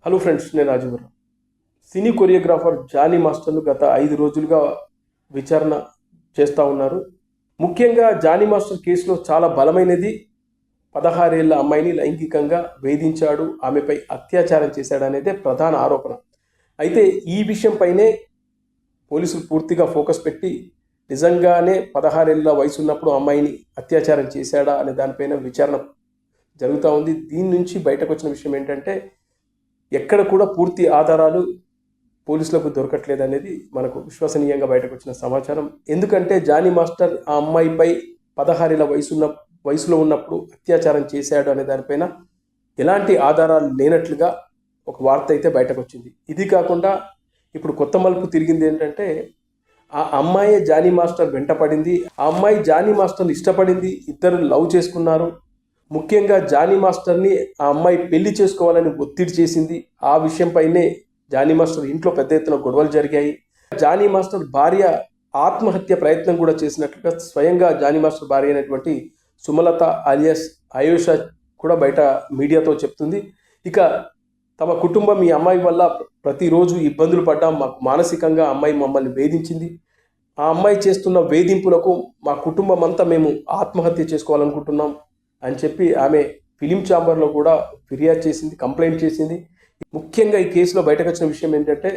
Hello friends, నేను రాజుగారు. సినీ choreographer Johnny మాస్టర్ను గత 5 రోజులుగా విచారణ చేస్తూ ఉన్నారు. ముఖ్యంగా జానీ మాస్టర్ కేసులో చాలా బలమైనది 16 ఏళ్ల అమ్మాయిని లైంగికంగా వేధించాడు, ఆమెపై అత్యాచారం చేశాడనేదే ప్రధాన ఆరోపణ. అయితే ఈ విషయంపైనే పోలీసులు పూర్తిగా ఫోకస్ పెట్టి నిజంగానే 16 ఏళ్ల వయసు ఉన్నప్పుడు అమ్మాయిని అత్యాచారం చేశాడా అనే దానిపైన విచారణ జరుగుతూ ఉంది. దీని నుంచి బయటకు వచ్చిన విషయం ఏంటంటే ఎక్కడ కూడా పూర్తి ఆధారాలు పోలీసులకు దొరకట్లేదు అనేది మనకు విశ్వసనీయంగా బయటకు వచ్చిన సమాచారం. ఎందుకంటే జానీ మాస్టర్ ఆ అమ్మాయిపై 16 ఏళ్ల వయసులో ఉన్నప్పుడు అత్యాచారం చేశాడు అనే దానిపైన ఎలాంటి ఆధారాలు లేనట్లుగా ఒక వార్త అయితే బయటకు వచ్చింది. ఇది కాకుండా ఇప్పుడు కొత్త మలుపు తిరిగింది ఏంటంటే ఆ అమ్మాయే జానీ మాస్టర్ వెంటపడింది, ఆ అమ్మాయి జానీ మాస్టర్ని ఇష్టపడింది, ఇద్దరు లవ్ చేసుకున్నారు. ముఖ్యంగా జానీ మాస్టర్ని ఆ అమ్మాయి పెళ్లి చేసుకోవాలని ఒత్తిడి చేసింది. ఆ విషయంపైనే జానీ మాస్టర్ ఇంట్లో పెద్ద ఎత్తున గొడవలు జరిగాయి. జానీ మాస్టర్ భార్య ఆత్మహత్య ప్రయత్నం కూడా చేసినట్లుగా స్వయంగా జానీ మాస్టర్ భార్య అయినటువంటి సుమలత అలియాస్ ఆయుష కూడా బయట మీడియాతో చెప్తుంది. ఇక తమ కుటుంబం ఈ అమ్మాయి వల్ల ప్రతిరోజు ఇబ్బందులు పడ్డాం, మాకు మానసికంగా అమ్మాయి మమ్మల్ని వేధించింది. ఆ అమ్మాయి చేస్తున్న వేధింపులకు మా కుటుంబం అంతా మేము ఆత్మహత్య చేసుకోవాలనుకుంటున్నాం అని చెప్పి ఆమె ఫిలిం ఛాంబర్లో కూడా ఫిర్యాదు చేసింది, కంప్లైంట్ చేసింది. ముఖ్యంగా ఈ కేసులో బయటకు వచ్చిన విషయం ఏంటంటే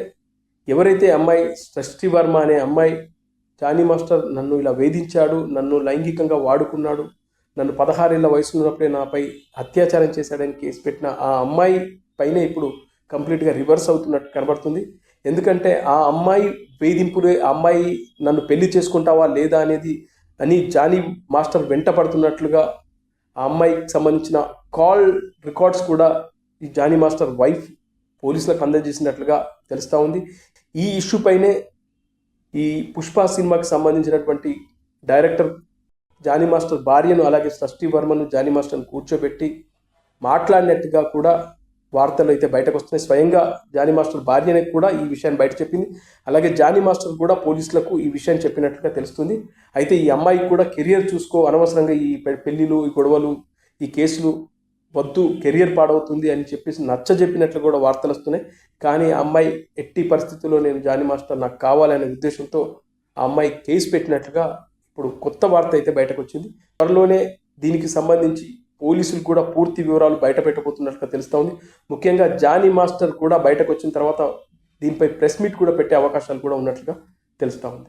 ఎవరైతే అమ్మాయి సృష్టి వర్మ అనే అమ్మాయి జానీ మాస్టర్ నన్ను ఇలా వేధించాడు, నన్ను లైంగికంగా వాడుకున్నాడు, నన్ను 16 ఏళ్ల వయసు ఉన్నప్పుడే నాపై అత్యాచారం చేశాడని కేసు పెట్టిన ఆ అమ్మాయి పైన ఇప్పుడు కంప్లీట్గా రివర్స్ అవుతున్నట్టు కనబడుతుంది. ఎందుకంటే ఆ అమ్మాయి వేధింపులే, ఆ అమ్మాయి నన్ను పెళ్లి చేసుకుంటావా లేదా అనేది అని జానీ మాస్టర్ వెంట పడుతున్నట్లుగా ఆ అమ్మాయికి సంబంధించిన కాల్ రికార్డ్స్ కూడా ఈ జానీ మాస్టర్ వైఫ్ పోలీసులకు అందజేసినట్లుగా తెలుస్తూ ఉంది. ఈ ఇష్యూ పైనే ఈ పుష్ప సినిమాకి సంబంధించినటువంటి డైరెక్టర్ జానీ మాస్టర్ భార్యను అలాగే సృష్టి వర్మను జానీ మాస్టర్ను కూర్చోబెట్టి మాట్లాడినట్టుగా కూడా వార్తలు అయితే బయటకు వస్తున్నాయి. స్వయంగా జానీ మాస్టర్ భార్యనే కూడా ఈ విషయాన్ని బయట చెప్పింది. అలాగే జానీ మాస్టర్ కూడా పోలీసులకు ఈ విషయం చెప్పినట్లుగా తెలుస్తుంది. అయితే ఈ అమ్మాయికి కూడా కెరియర్ చూసుకో, అనవసరంగా ఈ పెళ్లిలు, ఈ గొడవలు, ఈ కేసులు వద్దు, కెరియర్ పాడవుతుంది అని చెప్పేసి నచ్చజెప్పినట్లు కూడా వార్తలు వస్తున్నాయి. కానీ ఆ అమ్మాయి ఎట్టి పరిస్థితుల్లో నేను జానీ మాస్టర్ నాకు కావాలనే ఉద్దేశంతో ఆ అమ్మాయి కేసు పెట్టినట్లుగా ఇప్పుడు కొత్త వార్త అయితే బయటకు వచ్చింది. త్వరలోనే దీనికి సంబంధించి పోలీసులు కూడా పూర్తి వివరాలు బయట పెట్టబోతున్నట్లుగా తెలుస్తూ ఉంది. ముఖ్యంగా జానీ మాస్టర్ కూడా బయటకు వచ్చిన తర్వాత దీనిపై ప్రెస్ మీట్ కూడా పెట్టే అవకాశాలు కూడా ఉన్నట్లుగా తెలుస్తూ ఉంది.